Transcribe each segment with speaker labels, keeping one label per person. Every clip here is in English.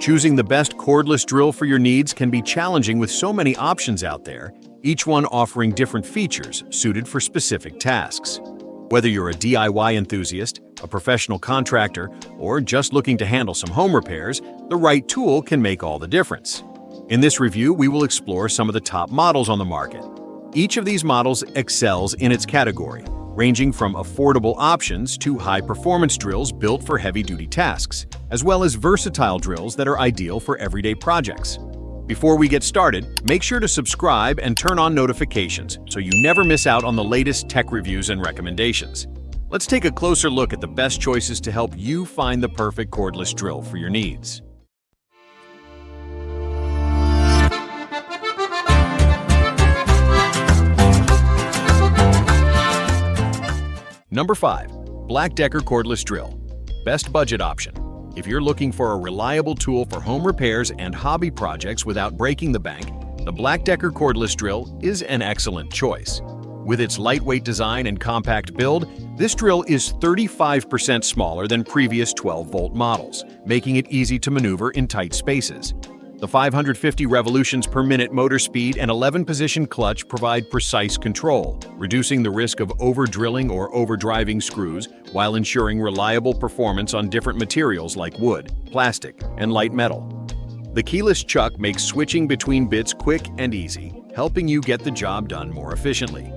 Speaker 1: Choosing the best cordless drill for your needs can be challenging with so many options out there, each one offering different features suited for specific tasks. Whether you're a DIY enthusiast, a professional contractor, or just looking to handle some home repairs, the right tool can make all the difference. In this review, we will explore some of the top models on the market. Each of these models excels in its category, ranging from affordable options to high-performance drills built for heavy-duty tasks, as well as versatile drills that are ideal for everyday projects. Before we get started, make sure to subscribe and turn on notifications so you never miss out on the latest tech reviews and recommendations. Let's take a closer look at the best choices to help you find the perfect cordless drill for your needs. Number 5. Black Decker Cordless Drill. Best budget option. If you're looking for a reliable tool for home repairs and hobby projects without breaking the bank, the Black Decker Cordless Drill is an excellent choice. With its lightweight design and compact build, this drill is 35% smaller than previous 12-volt models, making it easy to maneuver in tight spaces. The 550 revolutions per minute motor speed and 11-position clutch provide precise control, reducing the risk of over-drilling or over-driving screws while ensuring reliable performance on different materials like wood, plastic, and light metal. The keyless chuck makes switching between bits quick and easy, helping you get the job done more efficiently.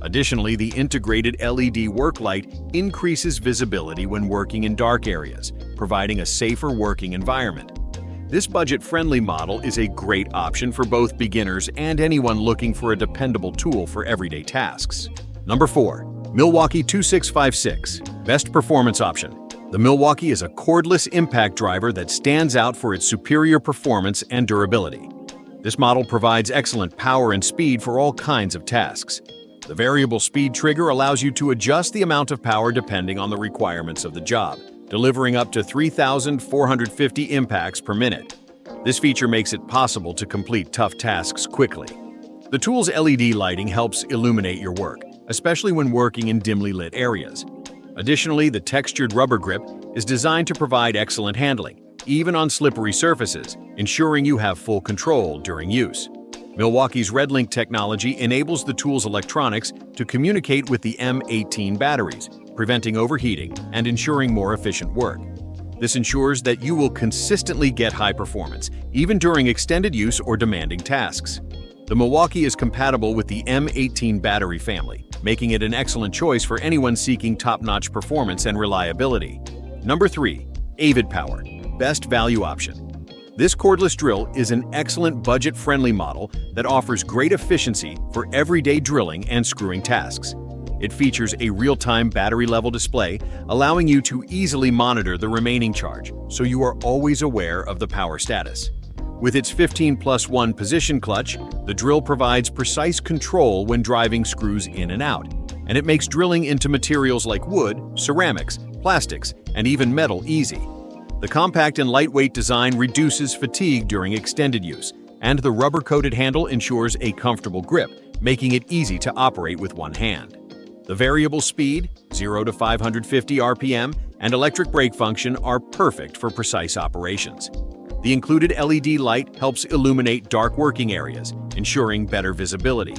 Speaker 1: Additionally, the integrated LED work light increases visibility when working in dark areas, providing a safer working environment. This budget-friendly model is a great option for both beginners and anyone looking for a dependable tool for everyday tasks. Number 4. MILWAUKEE 2656. Best performance option. The MILWAUKEE is a cordless impact driver that stands out for its superior performance and durability. This model provides excellent power and speed for all kinds of tasks. The variable speed trigger allows you to adjust the amount of power depending on the requirements of the job, delivering up to 3,450 impacts per minute. This feature makes it possible to complete tough tasks quickly. The tool's LED lighting helps illuminate your work, especially when working in dimly lit areas. Additionally, the textured rubber grip is designed to provide excellent handling, even on slippery surfaces, ensuring you have full control during use. MILWAUKEE's RedLink technology enables the tool's electronics to communicate with the M18 batteries, preventing overheating and ensuring more efficient work. This ensures that you will consistently get high performance, even during extended use or demanding tasks. The MILWAUKEE is compatible with the M18 battery family, making it an excellent choice for anyone seeking top-notch performance and reliability. Number 3. AVID Power. Best value option. This cordless drill is an excellent budget-friendly model that offers great efficiency for everyday drilling and screwing tasks. It features a real-time battery-level display, allowing you to easily monitor the remaining charge, so you are always aware of the power status. With its 15+1 position clutch, the drill provides precise control when driving screws in and out, and it makes drilling into materials like wood, ceramics, plastics, and even metal easy. The compact and lightweight design reduces fatigue during extended use, and the rubber-coated handle ensures a comfortable grip, making it easy to operate with one hand. The variable speed, 0 to 550 RPM, and electric brake function are perfect for precise operations. The included LED light helps illuminate dark working areas, ensuring better visibility.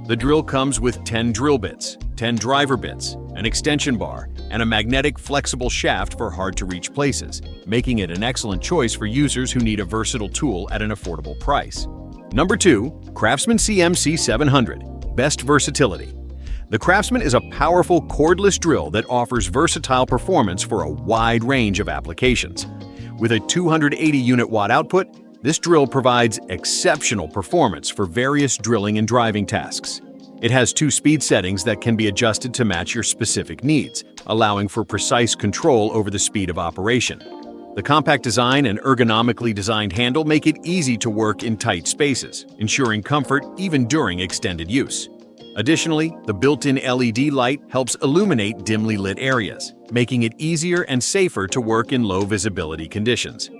Speaker 1: The drill comes with 10 drill bits, 10 driver bits, an extension bar, and a magnetic flexible shaft for hard-to-reach places, making it an excellent choice for users who need a versatile tool at an affordable price. Number 2. CRAFTSMAN CMC 700. Best versatility. The CRAFTSMAN is a powerful cordless drill that offers versatile performance for a wide range of applications. With a 280-unit watt output, this drill provides exceptional performance for various drilling and driving tasks. It has 2 speed settings that can be adjusted to match your specific needs, allowing for precise control over the speed of operation. The compact design and ergonomically designed handle make it easy to work in tight spaces, ensuring comfort even during extended use. Additionally, the built-in LED light helps illuminate dimly lit areas, making it easier and safer to work in low-visibility conditions.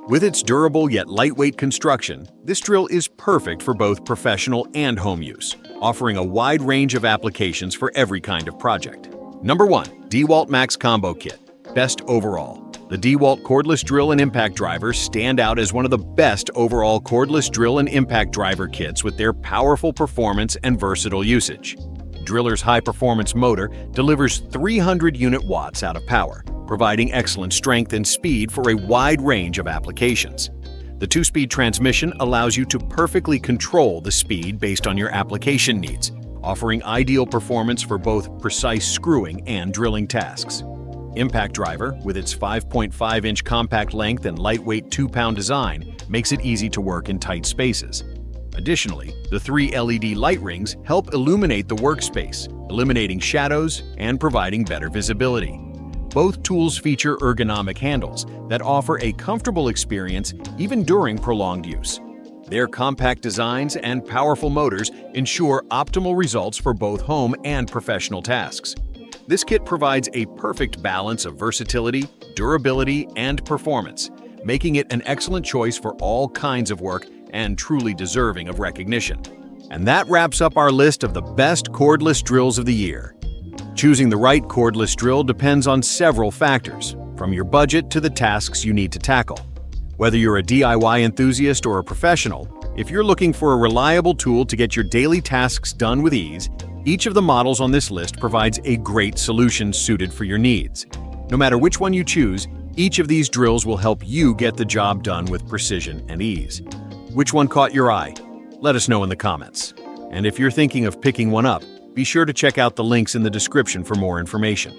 Speaker 1: With its durable yet lightweight construction, this drill is perfect for both professional and home use, offering a wide range of applications for every kind of project. Number 1. DEWALT MAX Combo Kit. Best overall. The DEWALT cordless drill and impact drivers stand out as one of the best overall cordless drill and impact driver kits with their powerful performance and versatile usage. Driller's high-performance motor delivers 300 unit watts out of power, providing excellent strength and speed for a wide range of applications. The 2-speed transmission allows you to perfectly control the speed based on your application needs, offering ideal performance for both precise screwing and drilling tasks. Impact driver, with its 5.5-inch compact length and lightweight 2-pound design, makes it easy to work in tight spaces. Additionally, the 3 LED light rings help illuminate the workspace, eliminating shadows and providing better visibility. Both tools feature ergonomic handles that offer a comfortable experience even during prolonged use. Their compact designs and powerful motors ensure optimal results for both home and professional tasks. This kit provides a perfect balance of versatility, durability, and performance, making it an excellent choice for all kinds of work and truly deserving of recognition. And that wraps up our list of the best cordless drills of the year. Choosing the right cordless drill depends on several factors, from your budget to the tasks you need to tackle. Whether you're a DIY enthusiast or a professional, if you're looking for a reliable tool to get your daily tasks done with ease, each of the models on this list provides a great solution suited for your needs. No matter which one you choose, each of these drills will help you get the job done with precision and ease. Which one caught your eye? Let us know in the comments. And if you're thinking of picking one up, be sure to check out the links in the description for more information.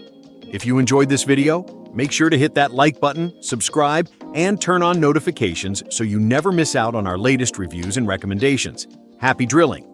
Speaker 1: If you enjoyed this video, make sure to hit that like button, subscribe, and turn on notifications so you never miss out on our latest reviews and recommendations. Happy drilling!